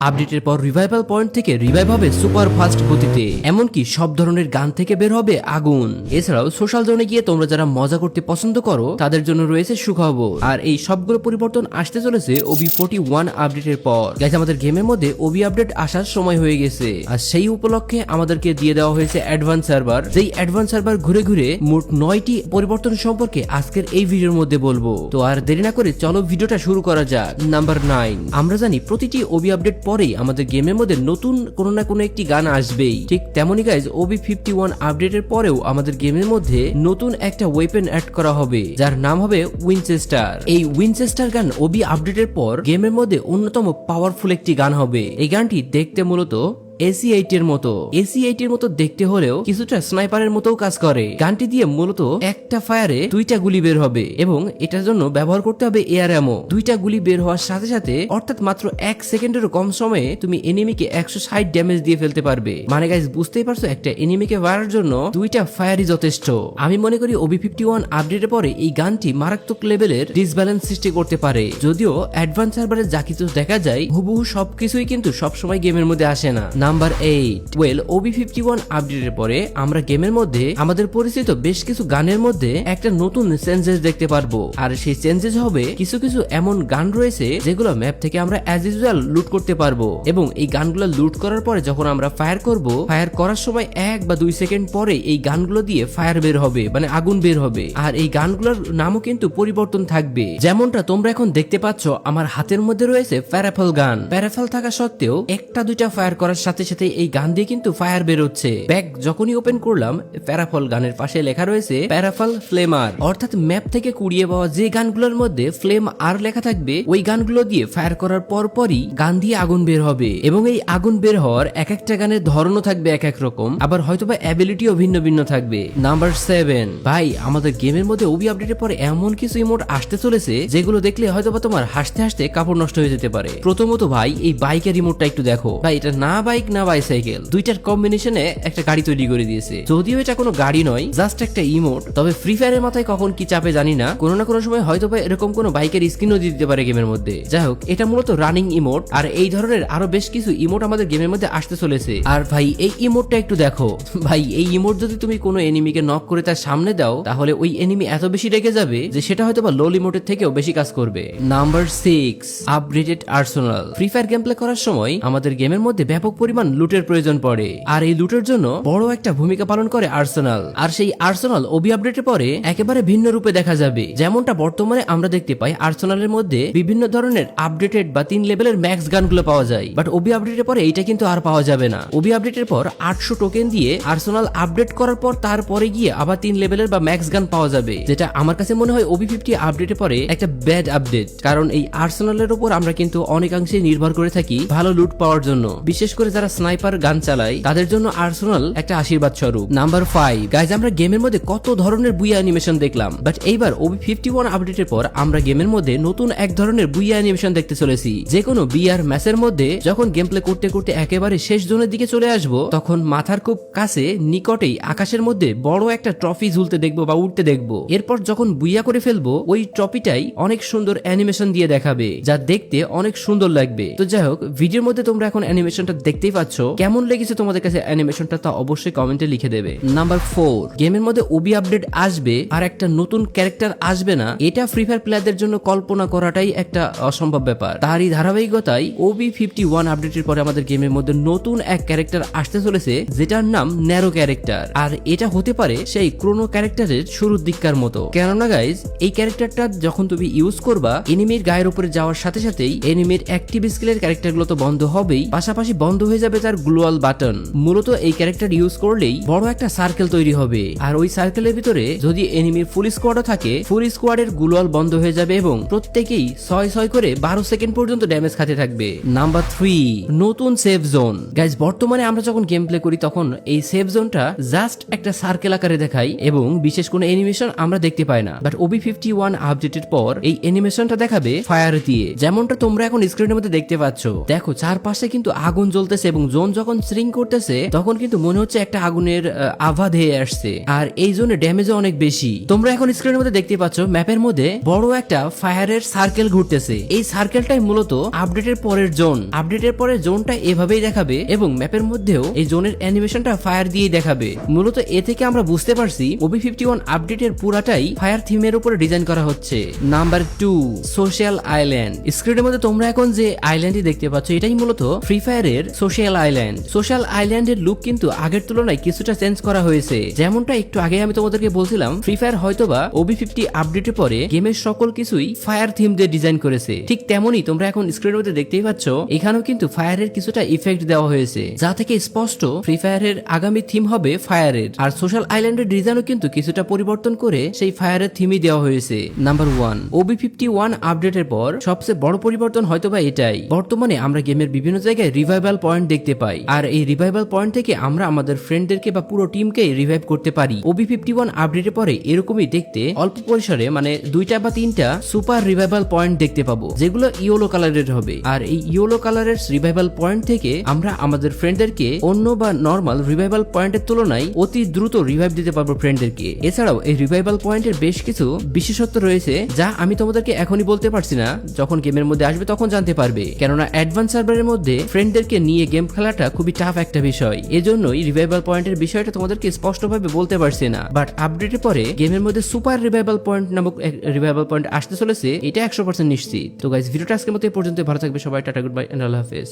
আপডেটের পর revival point থেকে রিভাইভ হবে সুপার ফাস্ট গতিতে, এমনকি সব ধরনের গান থেকে বের হবে আগুন। এছাড়াও সোশ্যাল জোনে গিয়ে তোমরা যারা মজা করতে পছন্দ করো তাদের জন্য রয়েছে সুখবর। আর এই সবগুলো পরিবর্তন আসতে চলেছে ওবি 41 আপডেটের পর। গাইজ, আমাদের গেমের মধ্যে ওবি আপডেট আসার সময় হয়ে গেছে, আর সেই উপলক্ষে আমাদেরকে দিয়ে দেওয়া হয়েছে অ্যাডভান্স সার্ভার। যেই অ্যাডভান্স সার্ভার ঘুরে ঘুরে মোট 9টি পরিবর্তন সম্পর্কে আজকের এই ভিডিওর মধ্যে বলবো। তো আর দেরি না করে চলো ভিডিওটা শুরু করা যাক। নাম্বার 9, আমরা জানি প্রতিটি ওবি আপডেট পরেই আমাদের গেমের মধ্যে নতুন কোনো না কোনো একটি গান আসবেই। ঠিক তেমনই গাইজ, ওবি 51 আপডেটের পরেও আমাদের গেমের মধ্যে নতুন একটা ওয়েপেন অ্যাড করা হবে, যার নাম হবে উইনচেস্টার। এই উইনচেস্টার গান ওবি আপডেটের পর গেমের মধ্যে অন্যতম পাওয়ারফুল একটি গান হবে। এই গানটি দেখতে মূলত AC-8 এর মতো দেখতে হলেও কিছুটা স্নাইপারের মতো কাজ করে। গানটি দিয়ে মূলত একটা ফায়ারে 2টা গুলি বের হবে এবং এটার জন্য ব্যবহার করতে হবে এয়ার অ্যামো। 2টা গুলি বের হওয়ার সাথে সাথে অর্থাৎ মাত্র 1 সেকেন্ডেরও কম সময়ে তুমি এনিমিকে 160 ড্যামেজ দিয়ে ফেলতে পারবে। মানে গাইজ, বুঝতেই পারছো একটা এনিমিকে মারার জন্য 2টা ফায়ারই যথেষ্ট। আমি মনে করি ওবি 51 আপডেটের পরে এই গানটি মারাত্মক লেভেলের ডিসব্যালেন্স সৃষ্টি করতে পারে। যদিও অ্যাডভান্স সার্ভারে যা কিছু দেখা যায় হুবহু সবকিছুই কিন্তু সবসময় গেমের মধ্যে আসে না। নাম্বার 8, ওবি 51 আপডেটের পরে আমরা গেমের মধ্যে আমাদের পরিচিত বেশ কিছু গানের মধ্যে একটা নতুন চেঞ্জেস দেখতে পারবো। আর সেই চেঞ্জেস হবে কিছু কিছু এমন গান রয়েছে যেগুলো ম্যাপ থেকে আমরা অ্যাজ ইউজুয়াল লুট করতে পারবো, এবং এই গানগুলো লুট করার পরে যখন আমরা ফায়ার করব, ফায়ার করার সময় 1 বা 2 সেকেন্ড পরে এই গানগুলো দিয়ে ফায়ার বের হবে, মানে আগুন বের হবে। আর এই গানগুলোর নামও কিন্তু পরিবর্তন থাকবে। যেমনটা তোমরা এখন দেখতে পাচ্ছ আমার হাতের মধ্যে রয়েছে প্যারাফল গান। প্যারাফল থাকা সত্ত্বেও একটা দুইটা ফায়ার করার সাথে সাথে এই গান দিয়ে কিন্তু ফায়ার বের হচ্ছে। ব্যাগ যখনই ওপেন করলাম, প্যারাফল গানের পাশে লেখা রয়েছে প্যারাফল ফ্লেমার, অর্থাৎ ম্যাপ থেকে কুড়িয়ে পাওয়া যে গানগুলোর মধ্যে ফ্লেম আর লেখা থাকবে ওই গানগুলো দিয়ে ফায়ার করার পরই গান দিয়ে আগুন বের হবে। এবং এই আগুন বের হওয়ার এক একটা গানের ধরনও থাকবে এক এক রকম, আবার হয়তোবা অ্যাবিলিটিও ভিন্ন ভিন্ন থাকবে। নাম্বার 7, ভাই, আমাদের গেমের মধ্যে ওবি আপডেটের পরে এমন কিছু ইমোট আসতে চলেছে যেগুলো দেখলে হয়তোবা তোমার হাসতে হাসতে কাপড় নষ্ট হয়ে যেতে পারে। প্রথমত ভাই, এই বাইকের ইমোটটা একটু দেখো ভাই, এটা না বাইক না বাইসাইকেল, দুইটার কম্বিনেশনে একটা গাড়ি তৈরি করে দিয়েছে। যদিও এটা কোনো গাড়ি নয়, জাস্ট একটা ইমোট, তবে ফ্রি ফায়ারের মাথায় কখন কি চাপে জানি না, কোনো না কোনো সময় হয়তো এরকম কোনো বাইকের স্ক্রিনও দিয়ে দিতে পারে গেমের মধ্যে। যাই হোক, এটা মূলত রানিং ইমোট, আর এই ধরনের আরো বেশ কিছু ইমোট আমাদের গেমের মধ্যে আসতে চলেছে। আর ভাই, এই ইমোটটা একটু দেখো ভাই, এই ইমোট যদি তুমি কোনো এনিমিকে নক করে তার সামনে দাও, তাহলে ওই এনিমি এত বেশি রেগে যাবে যে সেটা হয়তো বা লোল ইমোটের থেকেও বেশি কাজ করবে। Number 6, upgraded Arsenal. Free fire game play করার সময় আমাদের গেমের মধ্যে ব্যাপক পরিমাণ লুটের প্রয়োজন পড়ে, আর এই লুটের জন্য বড় একটা ভূমিকা পালন করে আর্সেনাল। আর সেই আর্সেনাল ওবি আপডেটের পরে একেবারে ভিন্ন রূপে দেখা যাবে। যেমনটা বর্তমানে আমরা দেখতে পাই আর্সেনালের মধ্যে বিভিন্ন ধরনের আপডেটেড বা 3 লেভেলের ম্যাক্স গানগুলো পাওয়া যায়, বাট ওবি আপডেটের পরে এইটা কিন্তু আর পাওয়া যাবে না। ওবি আপডেটের পর 800 টোকেন দিয়ে আর্সেনাল আপডেট করার পর তারপরে গিয়ে আবার 3 লেভেলের বা ম্যাক্স গান পাওয়া যাবে, যেটা আমার কাছে মনে হয় ওবি 50 আপডেটের পরে একটা ব্যাড আপডেট। কারণ এই আর্সেনালের উপর আমরা কিন্তু অনেকাংশে নির্ভর করে থাকি ভালো লুট পাওয়ার জন্য, বিশেষ করে যারা স্নাইপার গান চালায় তাদের জন্য আর্সেনাল একটা আশীর্বাদ স্বরূপ। নাম্বার 5, গাইজ, আমরা গেমের মধ্যে কত ধরনের বুইয়া অ্যানিমেশন দেখলাম, বাট এইবার ওবি 51 আপডেটের পর আমরা গেমের মধ্যে নতুন এক ধরনের বুইয়া অ্যানিমেশন দেখতে চলেছি। যে কোনো বিআর ম্যাচের মধ্যে যখন গেম প্লে করতে করতে একেবারে শেষ জোনের দিকে চলে আসবো, তখন মাথার খুব কাছে নিকটেই আকাশের মধ্যে বড় একটা ট্রফি ঝুলতে দেখবো বা উঠতে দেখবো। এরপর যখন বুইয়া করে ফেলবো, ওই ট্রফিটাই অনেক সুন্দর অ্যানিমেশন দিয়ে দেখাবে, যা দেখতে অনেক সুন্দর লাগবে। তো যাই হোক, ভিডিওর মধ্যে তোমরা এখন অ্যানিমেশনটা দেখতেই পাচ্ছ। কেমন লেগেছে তোমাদের কাছে অ্যানিমেশনটা তা অবশ্যই কমেন্টে লিখে দেবে। নাম্বার 4, গেমের মধ্যে ওবি আপডেট আসবে আর একটা নতুন ক্যারেক্টার আসবে না, এটা ফ্রি ফায়ার প্লেয়ারদের জন্য কল্পনা করাটাই একটা অসম্ভব ব্যাপার। তারই ধারাবাহিকতায় ওবি 51 আপডেটের পরে আমাদের গেমের মধ্যে নতুন এক ক্যারেক্টার আসতে চলেছে, যেটার নাম ন্যারো ক্যারেক্টার। আর এটা হতে পারে সেই ক্রোনো ক্যারেক্টারের শুরুর দিককার মতো। কেননা গাইজ, এই ক্যারেক্টারটা যখন তুমি ইউজ করবা, এনিমির গায়ের উপরে যাওয়ার সাথে সাথেই এনিমির অ্যাক্টিভ স্কিলের ক্যারেক্টারগুলো তো বন্ধ হবেই, পাশাপাশি বন্ধ হয়ে যাবে তার গ্লোয়াল বাটন। মূলত এই ক্যারেক্টার ইউজ করলেই বড় একটা সার্কেল তৈরি হবে, আর ওই সার্কেলের ভিতরে যদি এনিমির ফুল স্কোয়াডও থাকে, ফুল স্কোয়াডের গ্লোয়াল বন্ধ হয়ে যাবে এবং প্রত্যেকেই 6 করে 12 সেকেন্ড পর্যন্ত ড্যামেজ খাতে থাকবে। নাম্বার 3, নতুন সেফ জোন। গাইজ, বর্তমানে আমরা যখন গেম প্লে করি তখন এই সেফ জোনটা জাস্ট একটা সার্কেল আকারে দেখাই এবং বিশেষ কোনো অ্যানিমেশন আমরা দেখতে পাই না, বাট ওবি 51 আপডেটের পর এই অ্যানিমেশনটা দেখাবে ফায়ার দিয়ে। যেমনটা তোমরা এখন স্ক্রিনের মধ্যে দেখতে পাচ্ছ, দেখো চারপাশে কিন্তু আগুন জ্বলতেছে এবং জোন যখন শ্রিঙ্ক করতেছে তখন কিন্তু মনে হচ্ছে একটা আগুনের আভা ধেয়ে আসছে, আর এই জোনে ড্যামেজও অনেক বেশি। তোমরা এখন স্ক্রিনের মধ্যে দেখতে পাচ্ছ ম্যাপের মধ্যে বড় একটা ফায়ারের সার্কেল ঘুরতেছে। এই সার্কেলটাই মূলত আপডেটের পরের জোন। আপডেটের পরের জোনটা এভাবেই দেখাবে এবং ম্যাপের মধ্যেও এই জোনের অ্যানিমেশনটা ফায়ার দিয়ে দেখাবে। মূলত এ থেকে আমরা বুঝতে পারছি OB51 আপডেটের পুরাটাই ফায়ার থিমের উপরে ডিজাইন করা হচ্ছে। Number 2, social island. স্ক্রিনের মধ্যে তোমরা এখন যে আইল্যান্ডটি দেখতে পাচ্ছ এটাই মূলত ফ্রি ফায়ারের সোশ্যাল আইল্যান্ড। সোশ্যাল আইল্যান্ডের লুক কিন্তু আগের তুলনায় কিছুটা চেঞ্জ করা হয়েছে। যেমনটা একটু আগে আমি তোমাদেরকে বলছিলাম, ফ্রি ফায়ার হয়তোবা OB50 আপডেটের পরে গেমের সকল কিছুই ফায়ার থিম দিয়ে ডিজাইন করেছে, ঠিক তেমনই তোমরা এখন স্ক্রিনের মধ্যে দেখতেই পাচ্ছ এখানেও কিন্তু ফায়ারের কিছুটা ইফেক্ট দেওয়া হয়েছে, যা থেকে স্পষ্ট ফ্রি ফায়ারের আগামী থিম হবে ফায়ারের। আর সোশ্যাল আইল্যান্ডের ডিজাইনও কিন্তু কিছুটা পরিবর্তন করে সেই ফায়ারের থিমই দেওয়া হয়েছে। নাম্বার 1, OB51 আপডেটের পর সবচেয়ে বড় পরিবর্তন হয়তোবা এটাই। বর্তমানে আমরা গেমের বিভিন্ন জায়গায় রিভাইভাল পয়েন্ট দেখতে পাই, আর এই রিভাইভাল পয়েন্ট থেকে আমরা আমাদের ফ্রেন্ডদেরকে বা পুরো টিমকে রিভাইভ করতে পারি। OB51 আপডেটের পরে এরকমই দেখতে অল্প পরিসরে মানে 2টা বা 3টা সুপার রিভাইভাল পয়েন্ট দেখতে পাবো, যেগুলো ইয়েলো কালারের হবে। আর এই ইয়েলো কালারের রিভাইভাল পয়েন্ট থেকে আমরা আমাদের ফ্রেন্ডদেরকে অন্য বা নর্মাল রিভাইভাল পয়েন্টের তুলনায় অতি দ্রুত রিভাইভ দিতে পারবো ফ্রেন্ডদেরকে। এছাড়াও এই রিভাইভাল পয়েন্টের বেশ কিছু বিশেষত্ব রয়েছে যা আমি তোমাদেরকে এখনই বলতে পারছি না, যখন গেমের মধ্যে আসবে তখন জানতে পারবে। কেননা অ্যাডভান্স সার্ভারের মধ্যে ফ্রেন্ডদেরকে নিয়ে গেম খেলাটা খুবই টাফ একটা বিষয়, এজন্যই রিভাইভাল পয়েন্টের বিষয়টা তোমাদেরকে স্পষ্টভাবে বলতে পারছি না। বাট আপডেটের পরে গেমের মধ্যে সুপার রিভাইভাল পয়েন্ট নামক রিভাইভাল পয়েন্ট আসতে চলেছে, এটা 100% নিশ্চিত। তো গাইস, ভিডিওটা আজকের মতো এই পর্যন্ত। ভালো থাকবে সবাই, টাটা, গুড বাই এন্ড আল্লাহ হাফেজ।